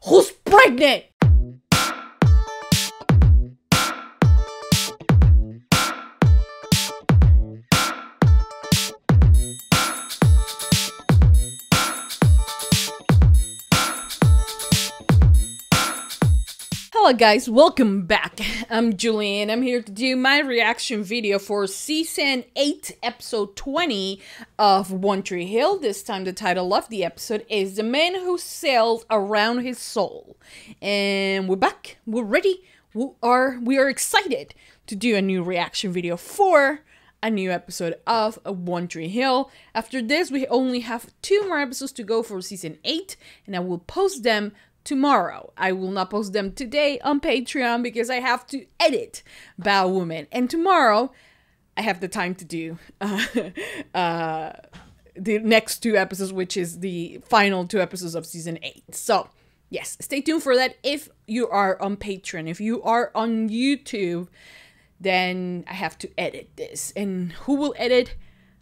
who's pregnant. Hello guys, welcome back. I'm Julie and I'm here to do my reaction video for Season 8, Episode 20 of One Tree Hill. This time the title of the episode is The Man Who Sailed Around His Soul. And we're back, we're ready, we are excited to do a new reaction video for a new episode of One Tree Hill. After this, we only have 2 more episodes to go for Season 8 and I will post them tomorrow. I will not post them today on Patreon because I have to edit Bad Woman. And tomorrow, I have the time to do the next 2 episodes, which is the final 2 episodes of Season 8. So, yes, stay tuned for that if you are on Patreon. If you are on YouTube, then I have to edit this. And who will edit?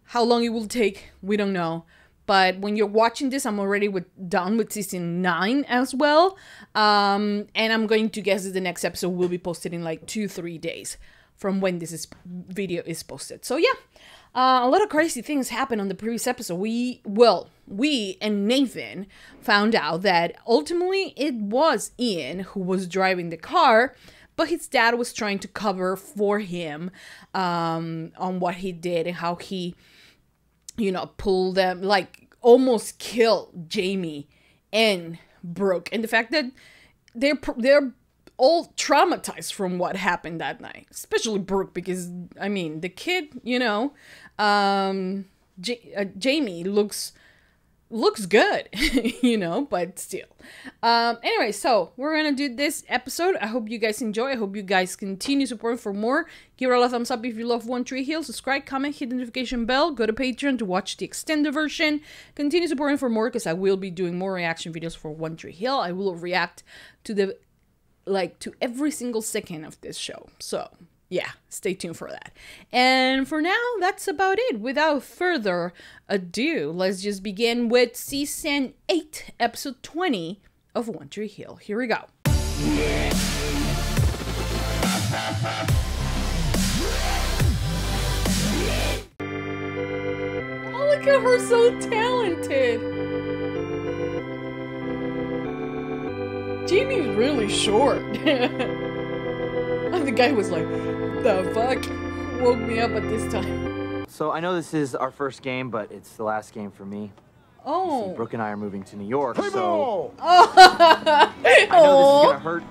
How long it will take? We don't know. But when you're watching this, I'm already done with Season 9 as well. And I'm going to guess that the next episode will be posted in like 2-3 days from when this video is posted. So yeah, a lot of crazy things happened on the previous episode. We and Nathan found out that ultimately it was Ian who was driving the car, but his dad was trying to cover for him on what he did and how he, you know, pulled them, like almost killed Jamie and Brooke. And the fact that they're all traumatized from what happened that night, especially Brooke, because I mean the kid, you know, Jamie looks good, you know, but still. Anyway, so we're gonna do this episode. I hope you guys enjoy. I hope you guys continue supporting for more. Give it a thumbs up if you love One Tree Hill. Subscribe, comment, hit the notification bell. Go to Patreon to watch the extended version. Continue supporting for more because I will be doing more reaction videos for One Tree Hill. I will react to to every single second of this show. So yeah, stay tuned for that. And for now, that's about it. Without further ado, let's just begin with Season 8, Episode 20 of One Tree Hill. Here we go. Oh, look at her, so talented. Jamie's really short. And the guy was like, the fuck woke me up at this time. So I know this is our first game, but it's the last game for me. Oh. See, Brooke and I are moving to New York, so... Oh. I know this is gonna hurt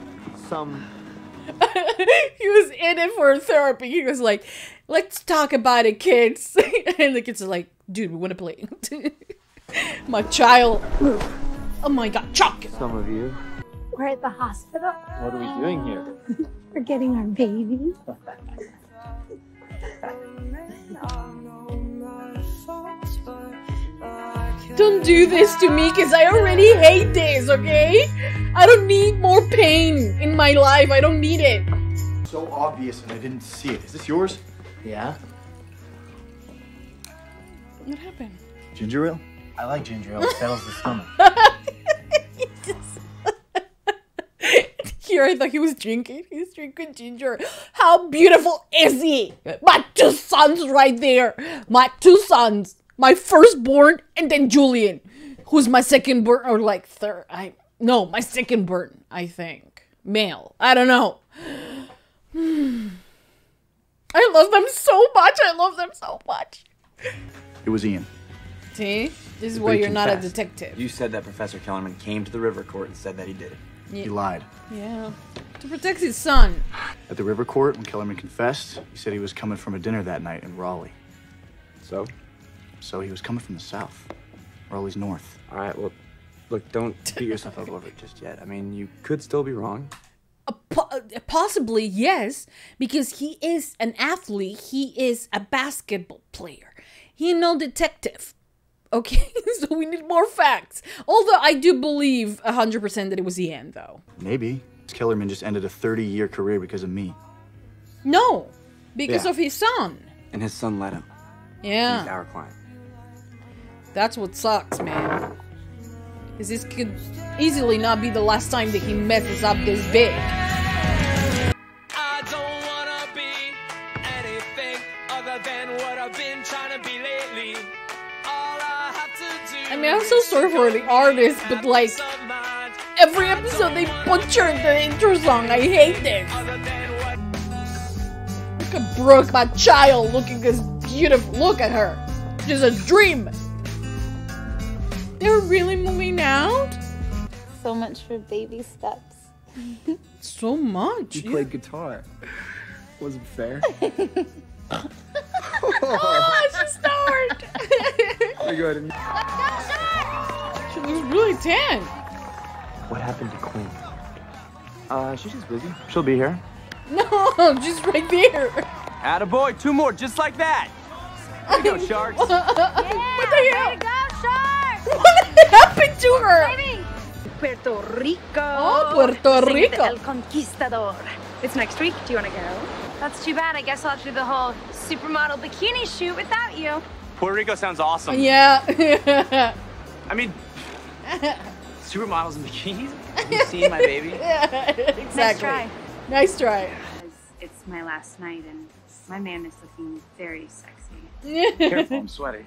some... He was in it for therapy. He was like, let's talk about it, kids. And the kids are like, dude, we want to play. My child. Oh my god, Chuck. Some of you. We're at the hospital. What are we doing here? We're getting our baby. Don't do this to me because I already hate this, okay? I don't need more pain in my life. I don't need it. So obvious and I didn't see it. Is this yours? Yeah? What happened? Ginger ale? I like ginger ale. It settles the stomach. Here I thought he was drinking. He's drinking ginger. How beautiful is he? My 2 sons right there. My 2 sons. My firstborn and then Julian, who's my second-born, or like third. No, my second-born, I think. Male. I don't know. I love them so much. I love them so much. It was Ian. See? This is why you're not a detective. You said that Professor Kellerman came to the river court and said that he did it. Yeah. He lied. Yeah. To protect his son. At the river court, when Kellerman confessed, he said he was coming from a dinner that night in Raleigh. So? So he was coming from the south. Raleigh's north. All right, well, look, don't beat yourself up over it just yet. I mean, you could still be wrong. Possibly, yes, because he is an athlete. He is a basketball player. He no detective. Okay, so we need more facts. Although I do believe 100% that it was the end, though. Maybe. Kellerman just ended a 30-year career because of me. No, because of his son. And his son let him. Yeah. He's our client. That's what sucks, man. Because this could easily not be the last time that he messes up this big. I don't wanna be anything other than what I've been trying to be lately. All I have to do. I mean, I'm so sorry for the artist, but like, every episode they butchered the intro song. I hate this. Look at Brooke, my child, looking this beautiful. Look at her. She's a dream. They're really moving out? So much for baby steps. So much. You played guitar. Wasn't fair. Oh, she started. Go ahead and... She looks really tan. What happened to Quinn? She's just busy. She'll be here. No, she's right there. Attaboy, 2 more, just like that. There you go, Sharks. What the hell? There you go, Shark! What happened to her? Baby! Puerto Rico. Oh, Puerto Rico. El Conquistador. It's next week. Do you want to go? That's too bad. I guess I'll do the whole supermodel bikini shoot without you. Puerto Rico sounds awesome. Yeah. I mean, supermodels in bikinis? Have you seen my baby? Yeah, exactly. Nice try. Nice try. It's my last night, and my man is looking very sexy. Careful, I'm sweaty.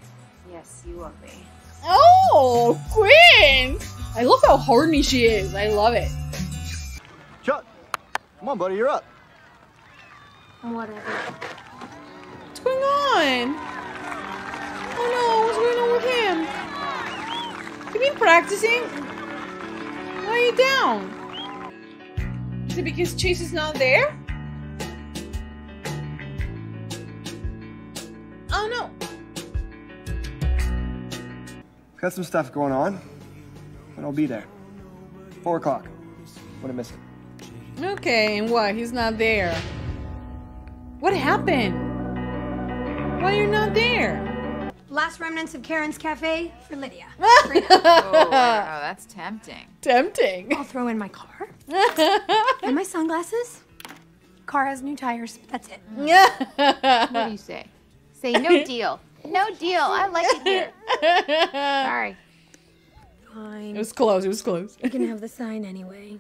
Yes, you will be. Oh, Quinn! I love how horny she is. I love it. Chuck, come on, buddy, you're up. Whatever. What's going on? Oh no, what's going on with him? You been practicing? Why are you down? Is it because Chase is not there? Oh no. Got some stuff going on, but I'll be there. 4 o'clock. Wouldn't miss it. Okay, and what? He's not there. What happened? Why are you not there? Last remnants of Karen's Cafe for Lydia. Oh, that's tempting. Tempting. I'll throw in my car. And my sunglasses. Car has new tires, but that's it. What do you say? Say no deal. No deal. I like it here. Sorry. Fine. It was close, it was close. You can have the sign anyway.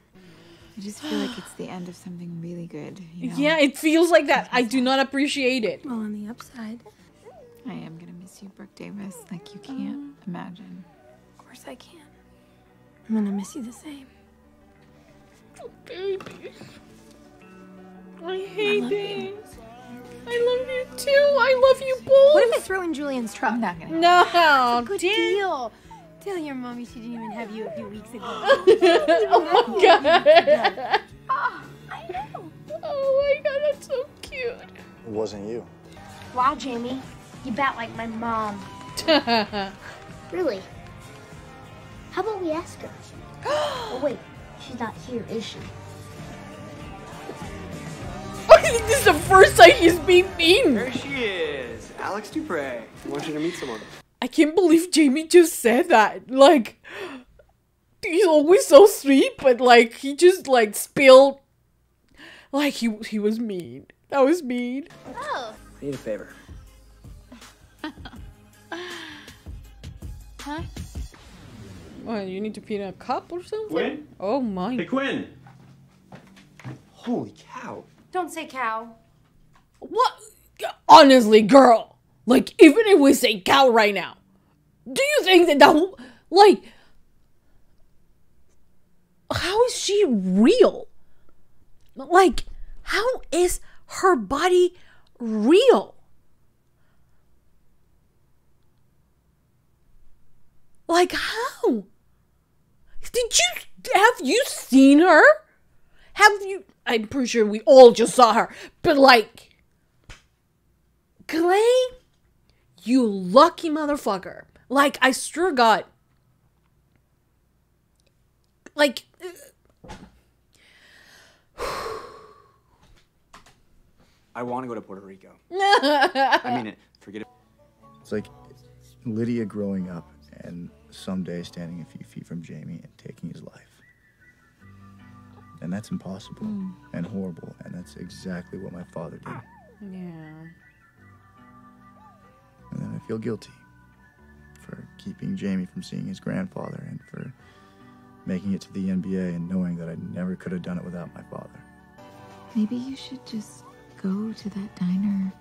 I just feel like it's the end of something really good. You know? Yeah, it feels like that. I do not appreciate it. Well, on the upside, I am gonna miss you, Brooke Davis, like you can't imagine. of course I can. I'm gonna miss you the same. Baby. I hate this. I love you too. I love you both. What if I throw in Julian's truck? I'm not gonna. No, Good damn. deal. Tell your mommy she didn't even have you a few weeks ago. Oh my god. I know. Oh my god, that's so cute. It wasn't you. Wow, Jamie. You bat like my mom. Really? How about we ask her? Oh wait, she's not here, is she? I think this is the first time he's being mean. There she is, Alex Dupre. I want you to meet someone. I can't believe Jamie just said that. Like, he's always so sweet, but like, he just like spilled. Like, he was mean. That was mean. Oh. I need a favor. Huh? What, you need to pee in a cup or something? Quinn? Oh my. Hey, Quinn! Holy cow. Don't say cow. What? Honestly, girl. Like, even if we say cow right now, do you think that like, how is she real? Like, how is her body real? Like, how? Have you seen her? I'm pretty sure we all just saw her, but like, Clay, you lucky motherfucker. Like, I swear to God. Like, I want to go to Puerto Rico. I mean it. Forget it. It's like Lydia growing up and someday standing a few feet from Jamie and taking his life. And that's impossible and horrible, and that's exactly what my father did. yeah. And then I feel guilty for keeping Jamie from seeing his grandfather and for making it to the NBA and knowing that I never could have done it without my father. Maybe you should just go to that diner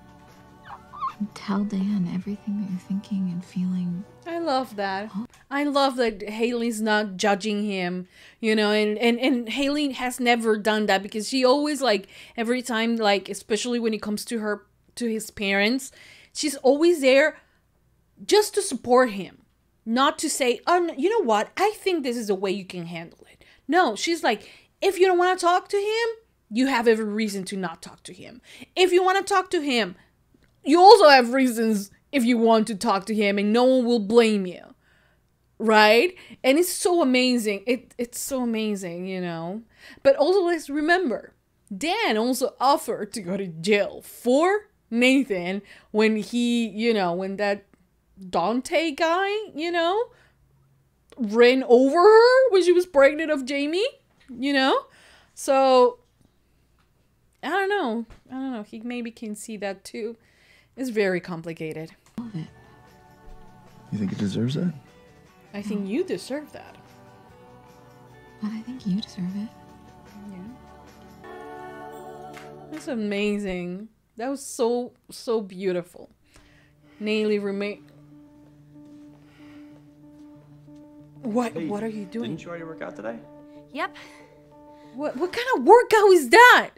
and tell Dan everything that you're thinking and feeling. I love that. I love that Haley's not judging him, you know, and Haley has never done that because she always, like, every time, like, especially when it comes to his parents, she's always there just to support him. Not to say, oh, you know what, I think this is a way you can handle it. No, she's like, if you don't want to talk to him, you have every reason to not talk to him. If you want to talk to him, you also have reasons if you want to talk to him, and no one will blame you. Right? And it's so amazing. It's so amazing, you know. But also, let's remember, Dan also offered to go to jail for Nathan when he, you know, when that Dante guy, you know, ran over her when she was pregnant of Jamie, you know? So, I don't know. He maybe can see that too. It's very complicated. You think it deserves that? I think you deserve that. But I think you deserve it. Yeah. That's amazing. That was so beautiful. Nayli remain. What are you doing? Didn't you already work out today? Yep. What kind of workout is that?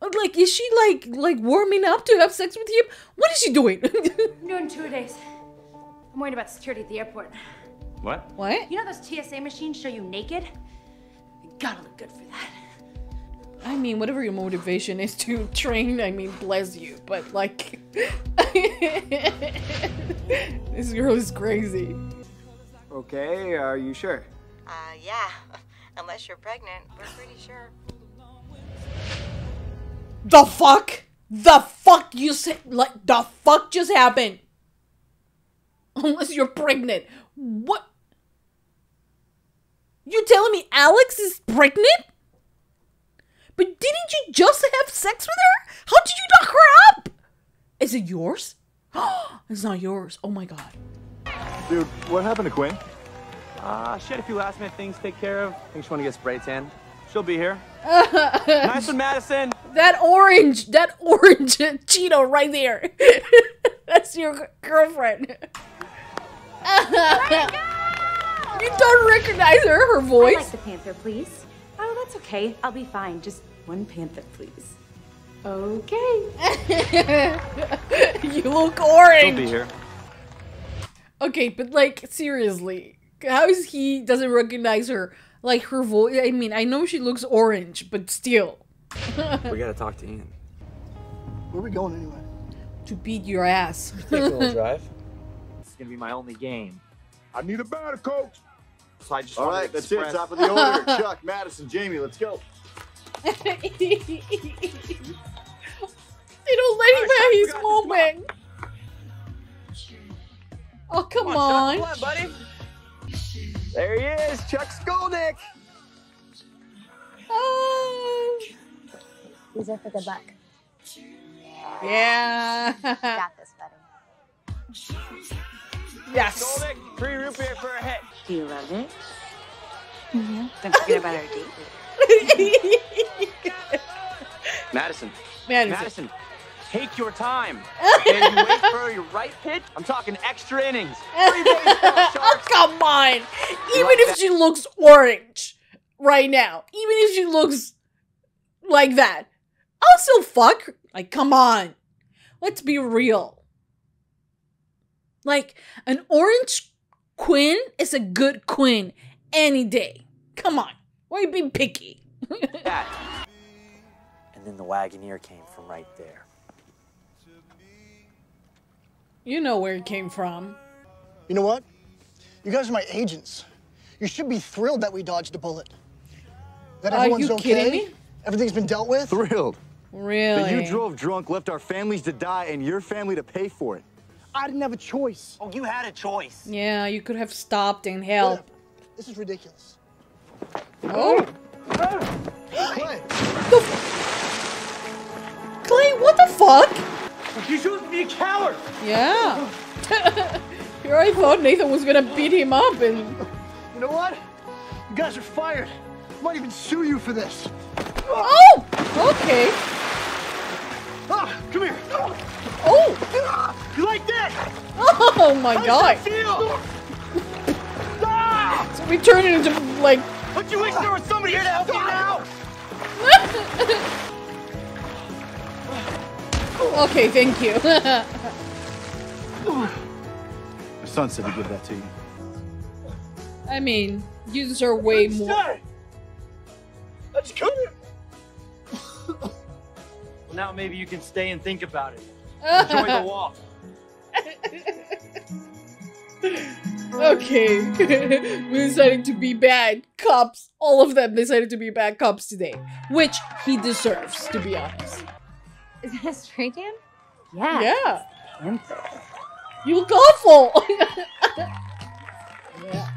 Like, is she like warming up to have sex with him? What is she doing? I'm doing 2 days. I'm worried about security at the airport. What? What? You know those TSA machines show you naked? You gotta look good for that. I mean, whatever your motivation is to train, I mean, bless you. But, like, this girl is crazy. Okay, are you sure? Yeah. Unless you're pregnant, we're pretty sure. The fuck? The fuck you said? Like, the fuck just happened? Unless you're pregnant. What? You telling me Alex is pregnant? But didn't you just have sex with her? How did you knock her up? Is it yours? It's not yours. Oh my god. Dude, what happened to Quinn? She had a few last minute things to take care of. I think she wanted to get spray tan. She'll be here. Nice one, Madison. That orange Cheeto right there. That's your girlfriend. You don't recognize her voice. I'd like the panther, please. Oh, that's okay. I'll be fine. Just one panther, please. Okay. You look orange. She'll be here. Okay, but like, seriously, how is he doesn't recognize her? Like, her voice, I mean, I know she looks orange, but still. We gotta talk to Ian. Where are we going anyway? To beat your ass. Take a little drive. This is gonna be my only game. I need a batter, coach. So I just All right, that's it. Top of the order. Chuck, Madison, Jamie, let's go. They don't let him have his moment. Oh, come on. Come on, buddy. There he is, Chuck Skolnick. Oh. These are for good luck. Yeah. You got this, buddy. Yes. Skolnick, free root beer for a hit. Do you love it? Mm-hmm. Don't forget about our date. Madison, take your time. Okay, you wait for your right pitch. I'm talking extra innings. Oh, come on. Even if she looks orange right now, even if she looks like that, I'll still fuck. Like, come on. Let's be real. Like, an orange Quinn is a good Quinn any day. Come on. Why are you being picky? And then the Wagoneer came from right there. You know where it came from. You know what? You guys are my agents. You should be thrilled that we dodged a bullet. That everyone's okay. Kidding me? Everything's been dealt with. Thrilled. Really? That you drove drunk, left our families to die, and your family to pay for it. I didn't have a choice. Oh, you had a choice. Yeah, you could have stopped and helped. Whatever. This is ridiculous. Oh. Clay. Clay, what the fuck? You shouldn't be a coward. Yeah. Here, I thought Nathan was gonna beat him up and You know what? You guys are fired. I might even sue you for this. Oh! Okay. Ah, come here. Oh! You like that? Oh my God! Feel? So we turn it into like. Don't you wish there was somebody here to help you now? Okay, thank you. My son said to give that to you. I mean, you deserve way more. Let's go. Well, now maybe you can stay and think about it. Enjoy the walk. Okay. We decided to be bad cops. All of them decided to be bad cops today. Which he deserves, to be honest. Is that a spray tan? Yeah. Yeah. You look awful. Yeah.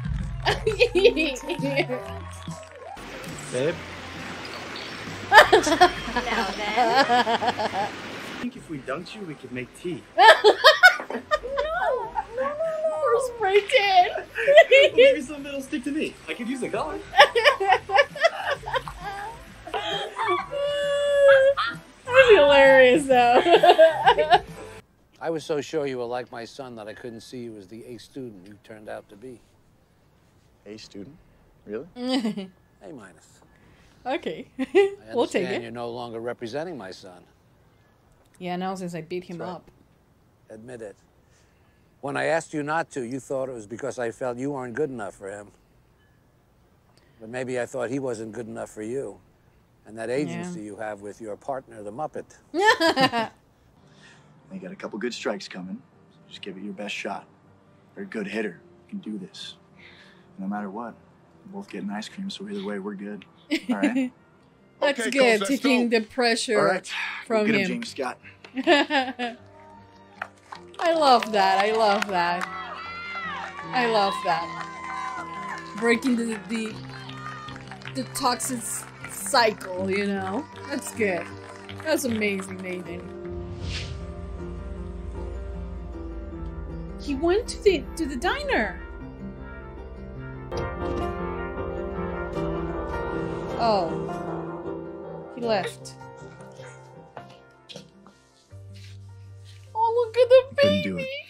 Babe? Now then. I think if we dunked you, we could make tea. Or spray tan. Well, maybe some of it'll stick to me. I could use the color. That's hilarious, though. I was so sure you were like my son that I couldn't see you as the A student you turned out to be. A student? Really? A minus. Okay. I We'll take understand it. you're no longer representing my son. Yeah, now since I beat him That's right. up. Admit it. When I asked you not to, you thought it was because I felt you weren't good enough for him. But maybe I thought he wasn't good enough for you. And that agency you have with your partner, the Muppet. You got a couple good strikes coming. So just give it your best shot. You're a good hitter. You can do this. No matter what, we're both getting ice cream, so either way, we're good. All right? That's Okay, good, cool, taking the pressure All right. from Go get him. James Scott. I love that. I love that. I love that. Breaking the toxic cycle, you know? That's good. That's amazing, Nathan. He went to the diner. Oh. He left. Oh, look at the Couldn't do baby. it.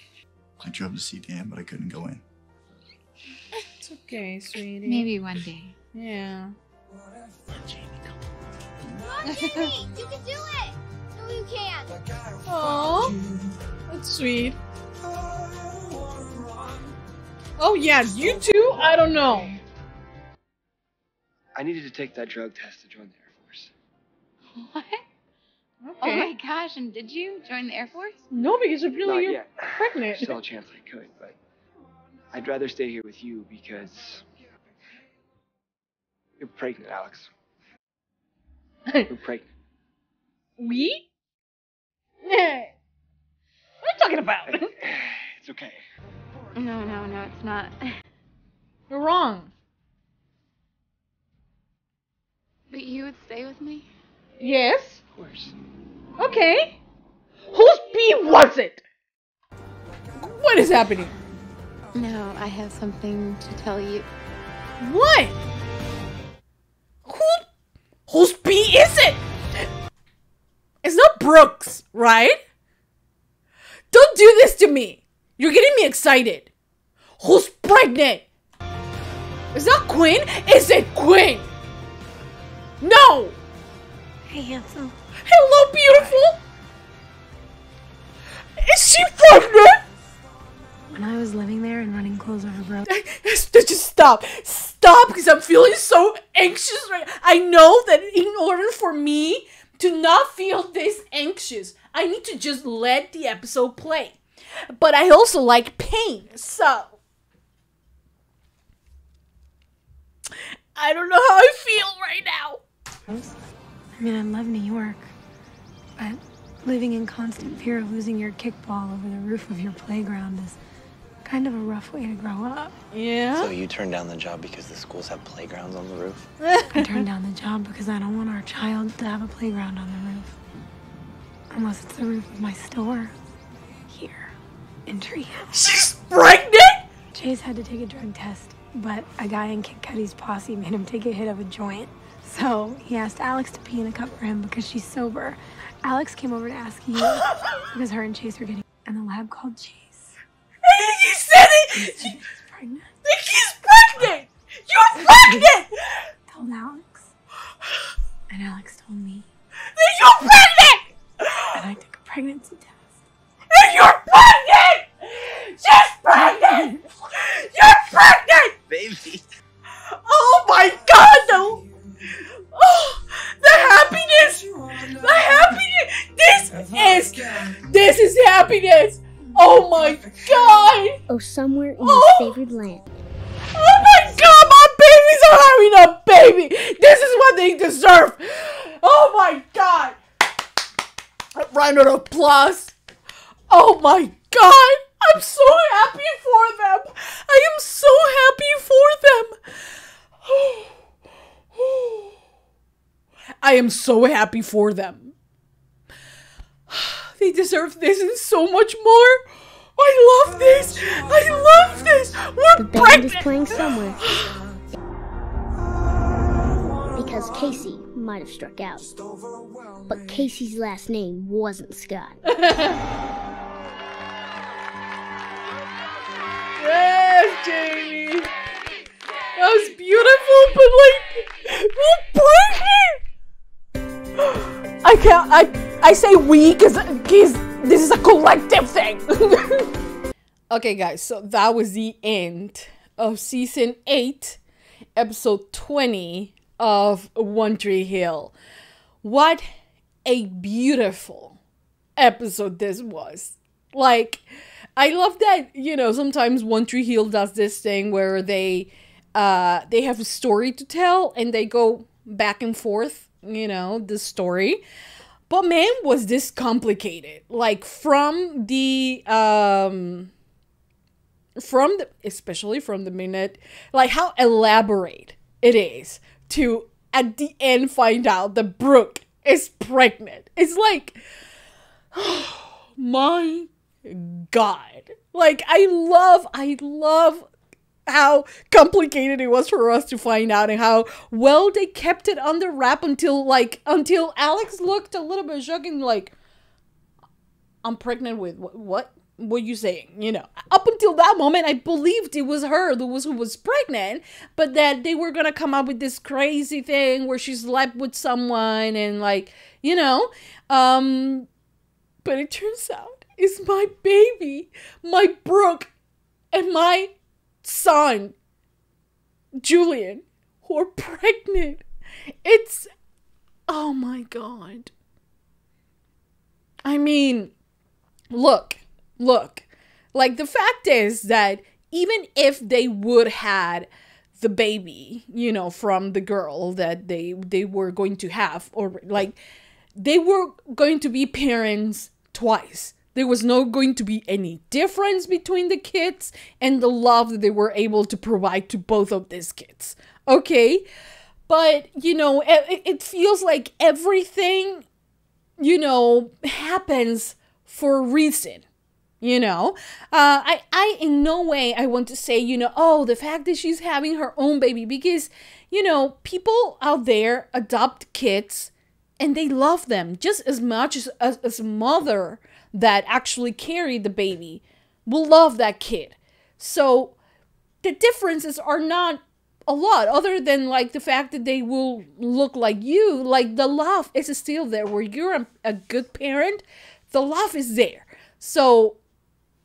I drove to see Dan, but I couldn't go in. It's okay, sweetie. Maybe one day. Yeah. Come on, Jamie! You can do it! No, you can't. Aww. That's sweet. Oh yeah, you too? I don't know. I needed to take that drug test to join the Air Force. What? Okay. Oh my gosh, and did you join the Air Force? No, because apparently Not you're yet. pregnant. Still a chance I could, but I'd rather stay here with you because you're pregnant, Alex. You're pregnant. We? What are you talking about? It's okay. No, it's not. You're wrong. But you would stay with me? Yes? Of course. Okay. Whose bee was it? What is happening? No, I have something to tell you. What? Whose bee is it? It's not Brooks, right? Don't do this to me. You're getting me excited. Who's pregnant? Is that Quinn? Is it Quinn? No! Hey, handsome. Hello, beautiful! Is she pregnant? When I was living there and running clothes over broke. Just stop. Stop, because I'm feeling so anxious right now. I know that in order for me to not feel this anxious, I need to just let the episode play. But I also like pain, so I don't know how I feel right now. I mean, I love New York, but living in constant fear of losing your kickball over the roof of your playground is kind of a rough way to grow up. Yeah? So you turned down the job because the schools have playgrounds on the roof? I turned down the job because I don't want our child to have a playground on the roof. Unless it's the roof of my store. Here, in Treehouse. She's pregnant? Chase had to take a drug test. but a guy in Kid Cudi's posse made him take a hit of a joint. So he asked Alex to pee in a cup for him because she's sober. Alex came over to ask you because her and Chase were getting, and the lab called Chase. He said it! She's pregnant. He's pregnant! You're pregnant! Told Alex. And Alex told me. You're pregnant! And I took a pregnancy test. And you're pregnant! She's pregnant! You're pregnant! Baby. Oh my god, no! Oh, the happiness! The happiness! This is happiness! Oh my god! Oh, somewhere in his favorite land. Oh my god, my babies are having a baby! This is what they deserve! Oh my god! A round of applause! Oh my god! I'm so happy for them! I am so happy for them! I am so happy for them. They deserve this and so much more. I love this. I love this. We're The band is playing somewhere. Because Casey might have struck out. But Casey's last name wasn't Scott. Yes, Jamie. That was beautiful, but like, we're pregnant. I say we because this is a collective thing. Okay, guys, so that was the end of season 8, episode 20 of One Tree Hill. What a beautiful episode this was. Like, I love that, you know, sometimes One Tree Hill does this thing where they have a story to tell and they go back and forth, you know, the story. But man, was this complicated. Like especially from the minute, like how elaborate it is to at the end find out that Brooke is pregnant. It's like, oh my God. Like I love how complicated it was for us to find out and how well they kept it under wrap until Alex looked a little bit shocked and like, I'm pregnant with what are you saying? You know, up until that moment, I believed it was her who was pregnant, but that they were gonna come up with this crazy thing where she slept with someone and like, you know, but it turns out it's my baby, my Brooke, and my son, Julian, who are pregnant. It's, oh my God. I mean, look, like the fact is that even if they would had the baby, you know, from the girl that they were going to have, or like they were going to be parents twice. There was no going to be any difference between the kids and the love that they were able to provide to both of these kids. Okay? But, you know, it feels like everything, you know, happens for a reason. You know, I in no way I want to say, you know, oh, the fact that she's having her own baby, because, you know, people out there adopt kids and they love them just as much as a mother that actually carried the baby will love that kid. So the differences are not a lot, other than like the fact that they will look like you. Like the love is still there. Where you're a good parent, the love is there. So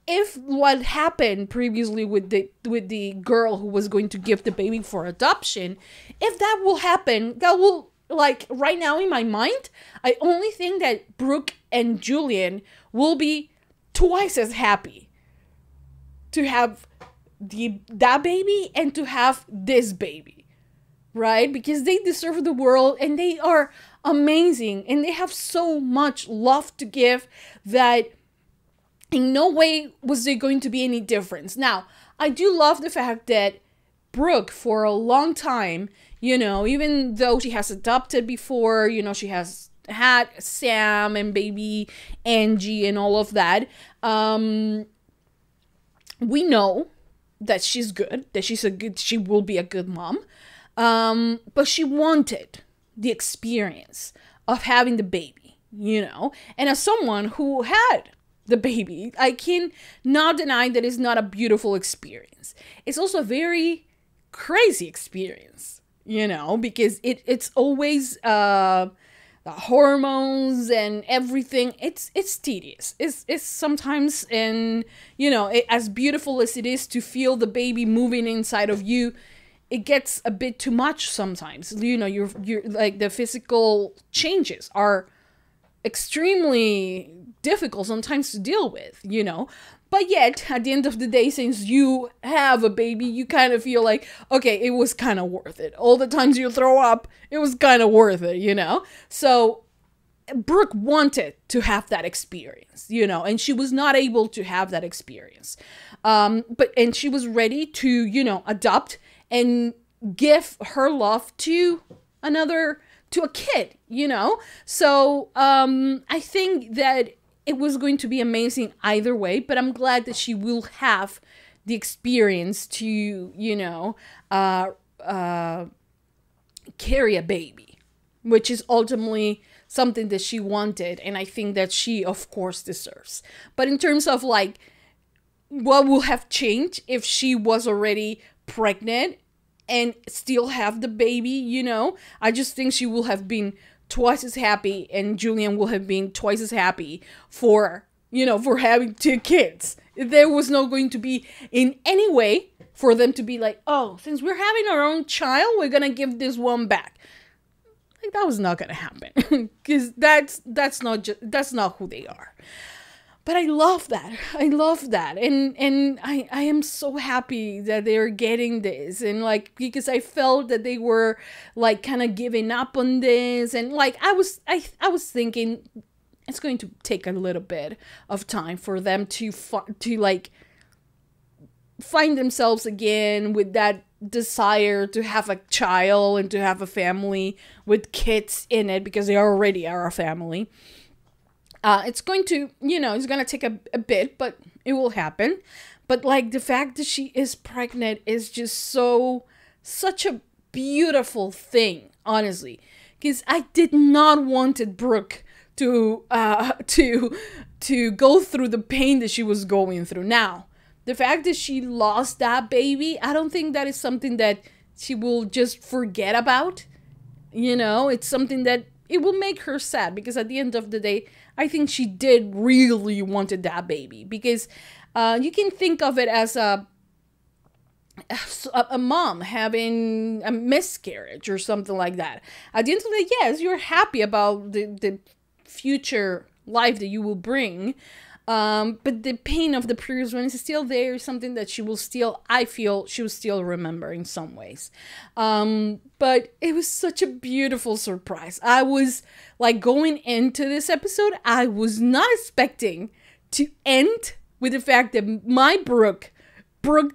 if what happened previously with the girl who was going to give the baby for adoption, if that will happen, that will, like, right now in my mind, I only think that Brooke and Julian will be twice as happy to have that baby and to have this baby, right? Because they deserve the world and they are amazing and they have so much love to give that in no way was there going to be any difference. Now, I do love the fact that Brooke, for a long time, you know, even though she has adopted before, you know, she has had Sam and baby Angie and all of that, we know that she's good, that she will be a good mom. But she wanted the experience of having the baby, you know? And as someone who had the baby, I can not deny that it's not a beautiful experience. It's also a very crazy experience, you know, because it's always the hormones and everything. It's tedious. It's sometimes, and you know, as beautiful as it is to feel the baby moving inside of you, it gets a bit too much sometimes. You know, you're like, the physical changes are extremely difficult sometimes to deal with, you know. But yet, at the end of the day, since you have a baby, you kind of feel like, okay, it was kind of worth it. All the times you throw up, it was kind of worth it, you know? So Brooke wanted to have that experience, you know, and she was not able to have that experience. And she was ready to, you know, adopt and give her love to a kid, you know? So I think that it was going to be amazing either way, but I'm glad that she will have the experience to, you know, carry a baby, which is ultimately something that she wanted, and I think that she, of course, deserves. But in terms of, like, what will have changed if she was already pregnant and still have the baby, you know, I just think she will have been twice as happy, and Julian will have been twice as happy for, you know, for having 2 kids. There was not going to be in any way for them to be like, oh, since we're having our own child, we're gonna give this one back. Like, that was not gonna happen, because that's not who they are. But I love that. I love that. And I am so happy that they're getting this. And like, because I felt that they were like kind of giving up on this. And like, I was thinking it's going to take a little bit of time for them to like find themselves again with that desire to have a child and to have a family with kids in it, because they already are a family. It's going to, you know, it's going to take a bit, but it will happen. But like, the fact that she is pregnant is just such a beautiful thing, honestly. Because I did not want Brooke to go through the pain that she was going through. Now, the fact that she lost that baby, I don't think that is something that she will just forget about. You know, it's something that it will make her sad, because at the end of the day, I think she did really wanted that baby, because you can think of it as a mom having a miscarriage or something like that. At the end of the day, yes, you're happy about the future life that you will bring, but the pain of the previous one is still there, something that she will still, I feel, she will still remember in some ways. But it was such a beautiful surprise. I was like, going into this episode, I was not expecting to end with the fact that my Brooke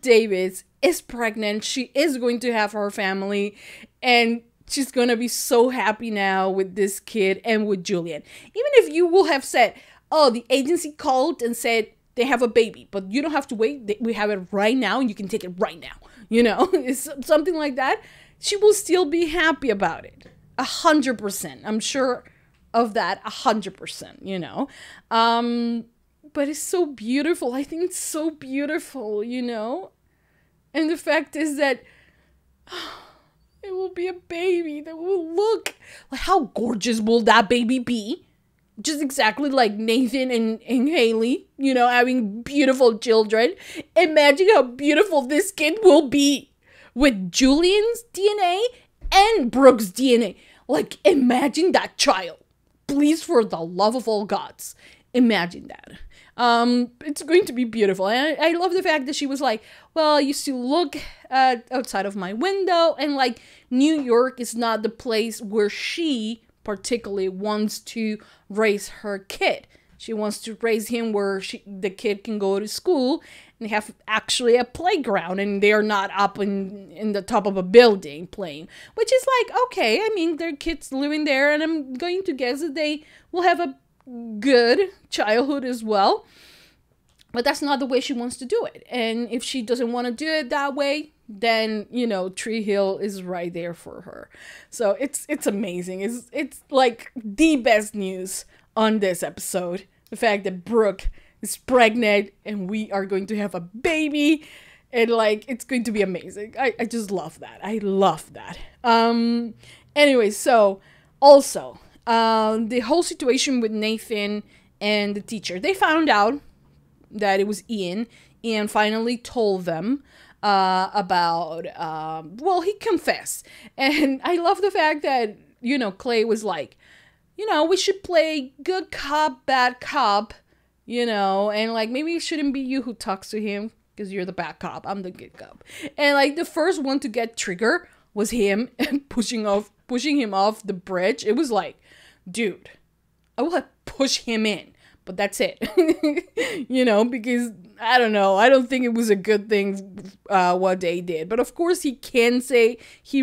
Davis is pregnant. She is going to have her family, and she's going to be so happy now with this kid and with Julian. Even if you will have said, oh, the agency called and said they have a baby, but you don't have to wait. We have it right now, and you can take it right now. You know, it's something like that. She will still be happy about it. 100%. I'm sure of that. 100%, you know. But it's so beautiful. I think it's so beautiful, you know. And the fact is that it will be a baby that will look like, how gorgeous will that baby be? Just exactly like Nathan and Haley, you know, having beautiful children. Imagine how beautiful this kid will be with Julian's DNA and Brooke's DNA. Like, imagine that child. Please, for the love of all gods, imagine that. It's going to be beautiful. And I love the fact that she was like, well, I used to look outside of my window, and like, New York is not the place where she particularly wants to raise her kid. She wants to raise him where the kid can go to school and they have actually a playground, and they're not up in the top of a building playing, which is like, okay, I mean, their kids living there, and I'm going to guess that they will have a good childhood as well. But that's not the way she wants to do it. And if she doesn't want to do it that way, then, you know, Tree Hill is right there for her. So it's amazing. It's like the best news on this episode. The fact that Brooke is pregnant and we are going to have a baby. And like, it's going to be amazing. I just love that. I love that. Anyway, so also, the whole situation with Nathan and the teacher, they found out that it was Ian. Ian finally told them about, well, he confessed. And I love the fact that, you know, Clay was like, you know, we should play good cop, bad cop, you know, and like, maybe it shouldn't be you who talks to him because you're the bad cop. I'm the good cop. And like, the first one to get triggered was him pushing him off the bridge. It was like, dude, I will have push him in. But that's it, you know, because I don't know. I don't think it was a good thing what they did. But of course, he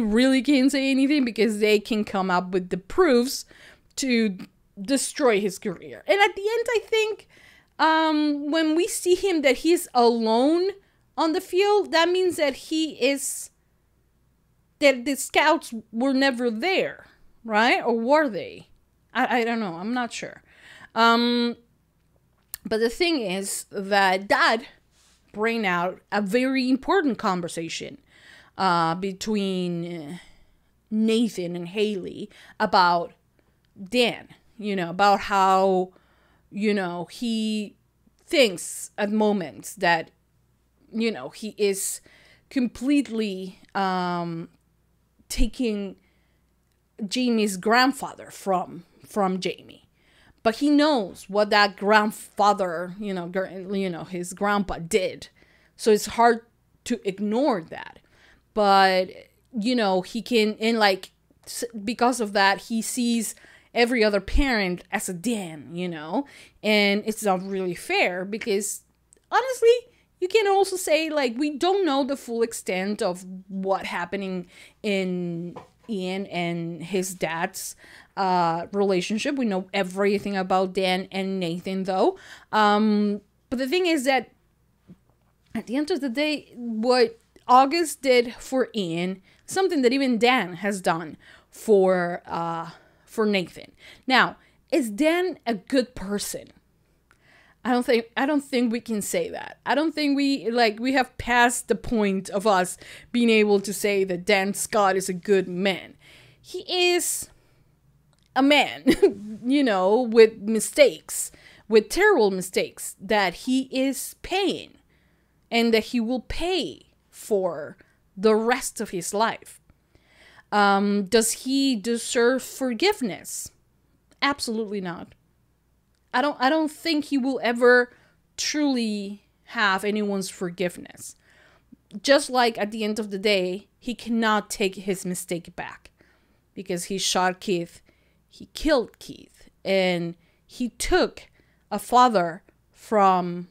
really can't say anything because they can come up with the proofs to destroy his career. And at the end, I think when we see him that he's alone on the field, that means that that the scouts were never there, right? Or were they? I don't know. I'm not sure. But the thing is that Dad bring out a very important conversation between Nathan and Haley about Dan, you know, about how, you know, he thinks at moments that, you know, he is completely taking Jamie's grandfather from Jamie. But he knows what that grandfather, you know, his grandpa did. So it's hard to ignore that. But, you know, he can, and like, because of that, he sees every other parent as a Dan, you know. And it's not really fair because, honestly, you can also say, like, we don't know the full extent of what happening in Ian and his dad's relationship. We know everything about Dan and Nathan, though. But the thing is that at the end of the day, what August did for Ian, something that even Dan has done for Nathan. Now, is Dan a good person? I don't think we can say that. I don't think we have passed the point of us being able to say that Dan Scott is a good man. He is a man, you know, with mistakes, with terrible mistakes that he is paying and that he will pay for the rest of his life. Does he deserve forgiveness? Absolutely not. I don't think he will ever truly have anyone's forgiveness. Just like at the end of the day, he cannot take his mistake back because he shot Keith, he killed Keith, and he took a father from,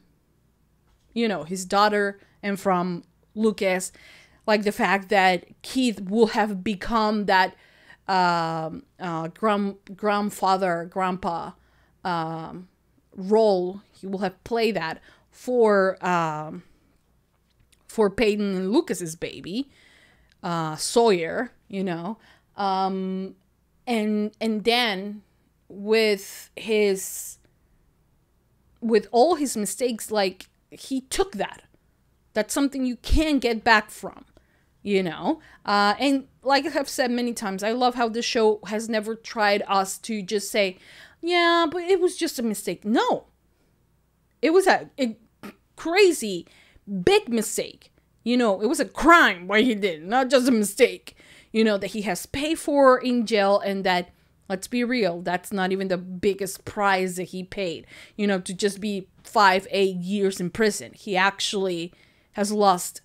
you know, his daughter and from Lucas. Like the fact that Keith will have become that grandpa role. He will have played that for Peyton and Lucas's baby, Sawyer, you know, and then with all his mistakes, like he took that. That's something you can't get back from, you know. And like I've said many times, I love how the show has never tried us to just say, yeah, but it was just a mistake. No. It was a crazy, big mistake. You know, it was a crime what he did, not just a mistake. You know, that he has paid for in jail and that, let's be real, that's not even the biggest price that he paid. You know, to just be 5-8 years in prison. He actually has lost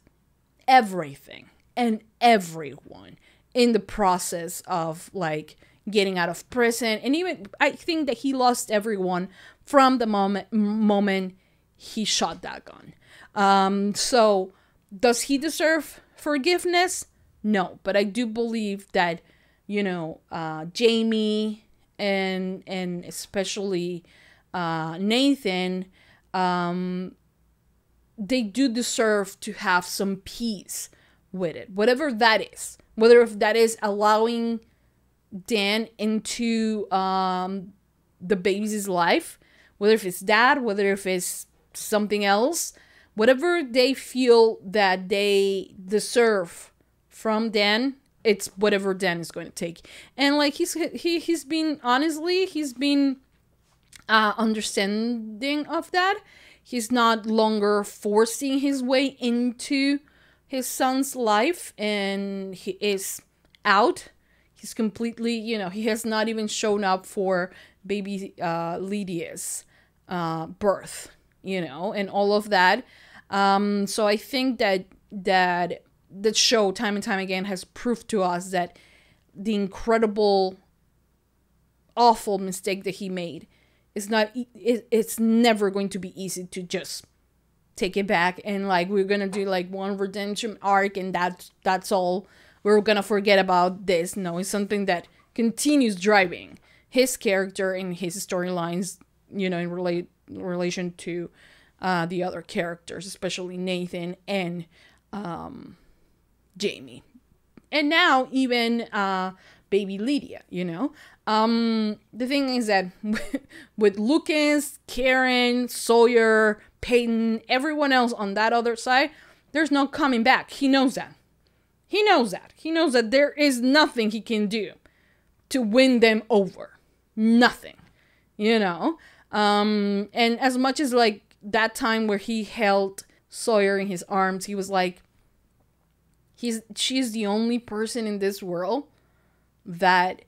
everything and everyone in the process of, like, getting out of prison. And even I think that he lost everyone from the moment he shot that gun. So does he deserve forgiveness? No, but I do believe that, you know, Jamie and especially Nathan they do deserve to have some peace with it, whatever that is. Whether if that is allowing Dan into the baby's life, whether if it's that, whether if it's something else, whatever they feel that they deserve from Dan, it's whatever Dan is going to take. And like he's been, honestly, he's been understanding of that. He's not longer forcing his way into his son's life, and he is out. He's completely, you know, he has not even shown up for baby Lydia's birth, you know, and all of that. So I think that the show time and time again has proved to us that the incredible, awful mistake that he made is not, it's never going to be easy to just take it back and like we're gonna do like one redemption arc and that's all, we're gonna forget about this. No, it's something that continues driving his character and his storylines, you know, in relation to the other characters, especially Nathan and Jamie, and now even baby Lydia, you know. The thing is that with Lucas, Karen, Sawyer, Peyton, everyone else on that other side, there's no coming back. He knows that. He knows that. He knows that there is nothing he can do to win them over. Nothing, you know. And as much as like that time where he held Sawyer in his arms, he was like, she's the only person in this world that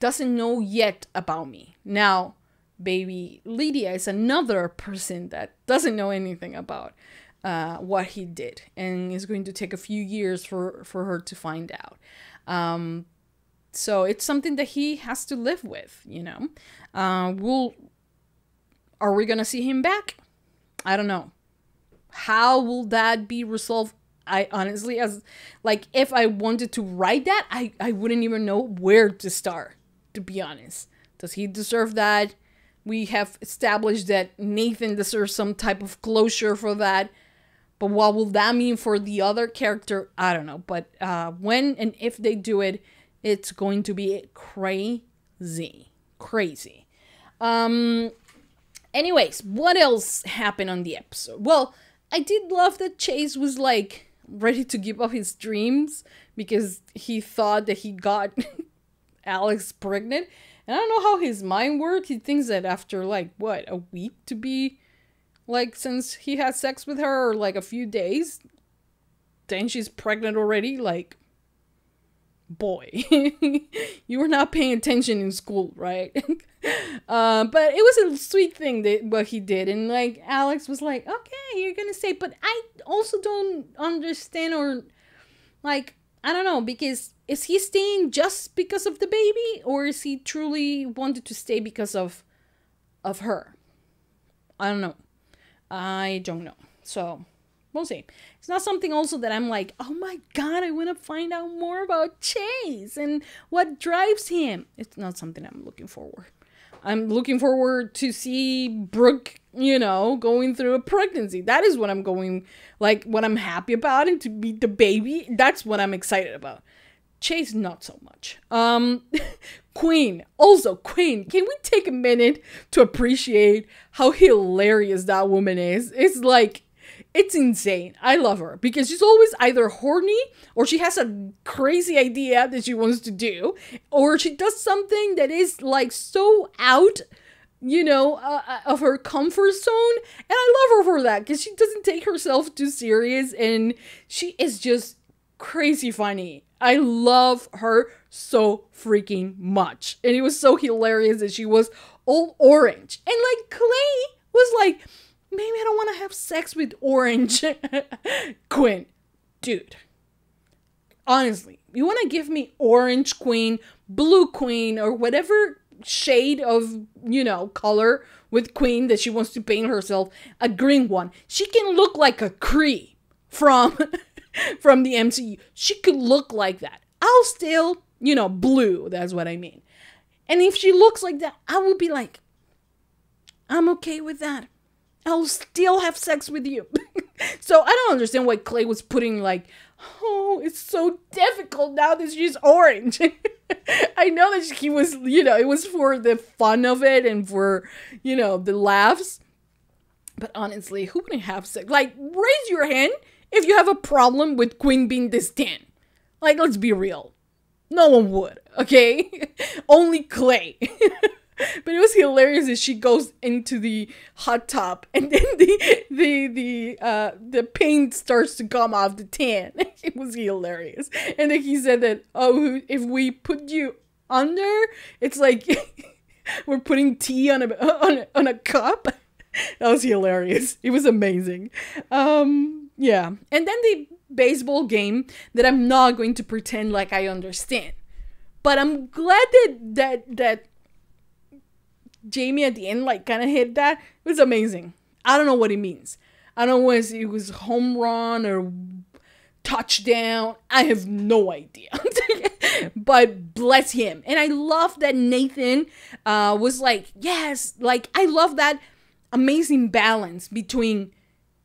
doesn't know yet about me. Now, baby Lydia is another person that doesn't know anything about what he did, and it's going to take a few years for her to find out. So it's something that he has to live with, you know. Are we gonna see him back? I don't know. How will that be resolved? I honestly, as like, if I wanted to write that, I wouldn't even know where to start, to be honest. Does he deserve that? We have established that Nathan deserves some type of closure for that. But what will that mean for the other character? I don't know. But when and if they do it, it's going to be crazy. Crazy. Anyways, what else happened on the episode? Well, I did love that Chase was like ready to give up his dreams because he thought that he got Alex pregnant. And I don't know how his mind worked. He thinks that after like, what, a week to be, like, since he had sex with her, or like a few days, then she's pregnant already. Like, boy, you were not paying attention in school, right? But it was a sweet thing that what he did. And like, Alex was like, okay, you're gonna say, but I also don't understand, or like, I don't know, because is he staying just because of the baby, or is he truly wanted to stay because of her? I don't know. I don't know. So we'll see. It's not something also that I'm like, oh my god, I want to find out more about Chase and what drives him. It's not something I'm looking forward. I'm looking forward to see Brooke, you know, going through a pregnancy. That is what I'm going, like, what I'm happy about, and to meet the baby. That's what I'm excited about. Chase, not so much. Queen. Also, Queen. Can we take a minute to appreciate how hilarious that woman is? It's like, it's insane. I love her because she's always either horny, or she has a crazy idea that she wants to do, or she does something that is like so out, you know, of her comfort zone. And I love her for that because she doesn't take herself too serious, and she is just crazy funny. I love her so freaking much. And it was so hilarious that she was all orange. And like, Clay was like, maybe I don't want to have sex with Orange. Quinn, dude, honestly, you want to give me Orange Queen, Blue Queen, or whatever shade of, you know, color with Queen that she wants to paint herself, a green one. She can look like a Kree from the MCU. She could look like that. I'll still, you know, blue, that's what I mean. And if she looks like that, I will be like, I'm okay with that. I'll still have sex with you. So I don't understand why Clay was putting like, oh, it's so difficult now that she's orange. I know that he was, you know, it was for the fun of it and for, you know, the laughs. But honestly, who wouldn't have sex? Like, raise your hand if you have a problem with Queen being this tan. Like, let's be real. No one would, okay? Only Clay. But it was hilarious as she goes into the hot tub and then the paint starts to come off the tan. It was hilarious. And then he said that, oh, if we put you under, it's like we're putting tea on a cup. That was hilarious. It was amazing. Yeah. And then the baseball game that I'm not going to pretend like I understand. But I'm glad that Jamie at the end like kind of hit that. It was amazing. I don't know what it means. I don't know if it was home run or touchdown. I have no idea. But bless him. And I love that Nathan was like, yes, like I love that amazing balance between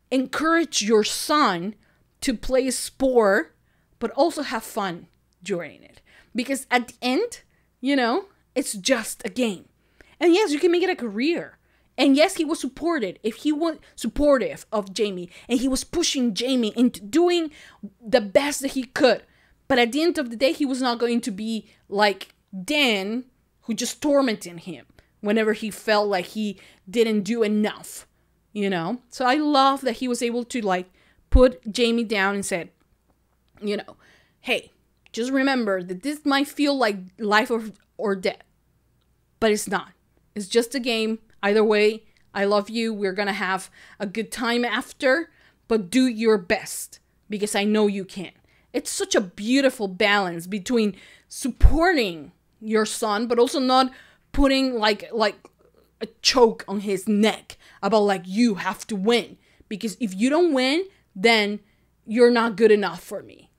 encourage your son to play a sport, but also have fun during it. Because at the end, you know, it's just a game. And yes, you can make it a career. And yes, he was supported. If he was supportive of Jamie and he was pushing Jamie into doing the best that he could. But at the end of the day, he was not going to be like Dan, who just tormented him whenever he felt like he didn't do enough, you know? So I love that he was able to like put Jamie down and said, you know, hey, just remember that this might feel like life or death, but it's not. It's just a game. Either way, I love you. We're going to have a good time after, but do your best because I know you can. It's such a beautiful balance between supporting your son, but also not putting like a choke on his neck about like, you have to win. Because if you don't win, then you're not good enough for me.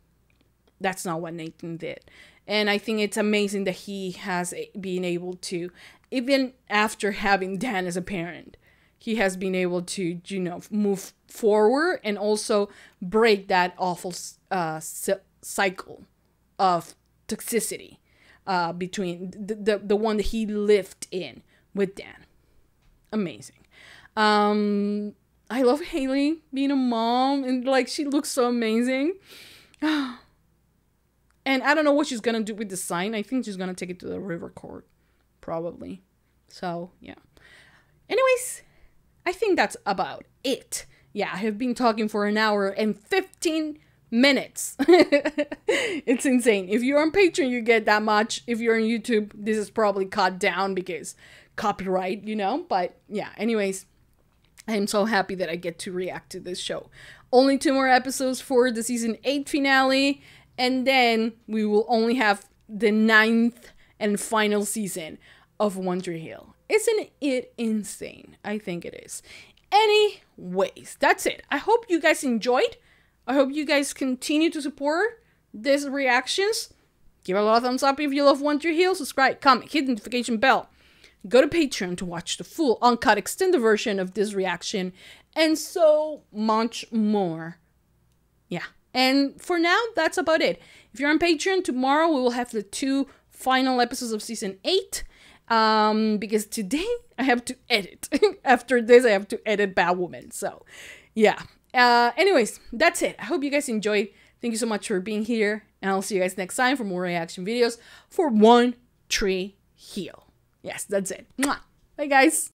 That's not what Nathan did. And I think it's amazing that he has been able to, even after having Dan as a parent, he has been able to, you know, move forward and also break that awful cycle of toxicity between the one that he lived in with Dan. Amazing. I love Haley being a mom and like she looks so amazing. And I don't know what she's gonna do with the sign. I think she's gonna take it to the river court, probably. So yeah. Anyways, I think that's about it. Yeah, I have been talking for an hour and 15 minutes. It's insane. If you're on Patreon, you get that much. If you're on YouTube, this is probably cut down because copyright, you know. But yeah, anyways, I'm so happy that I get to react to this show. Only 2 more episodes for the season 8 finale. And then we will only have the 9th and final season of One Tree Hill. Isn't it insane? I think it is. Anyways, that's it. I hope you guys enjoyed. I hope you guys continue to support these reactions. Give it a lot of thumbs up if you love One Tree Hill. Subscribe, comment, hit the notification bell. Go to Patreon to watch the full uncut extended version of this reaction. And so much more. Yeah. And for now, that's about it. If you're on Patreon, tomorrow we will have the 2 final episodes of season 8. Because today I have to edit. After this, I have to edit Bad Woman. So, yeah. Anyways, that's it. I hope you guys enjoyed. Thank you so much for being here. And I'll see you guys next time for more reaction videos for One Tree Hill. Yes, that's it. Mwah. Bye, guys.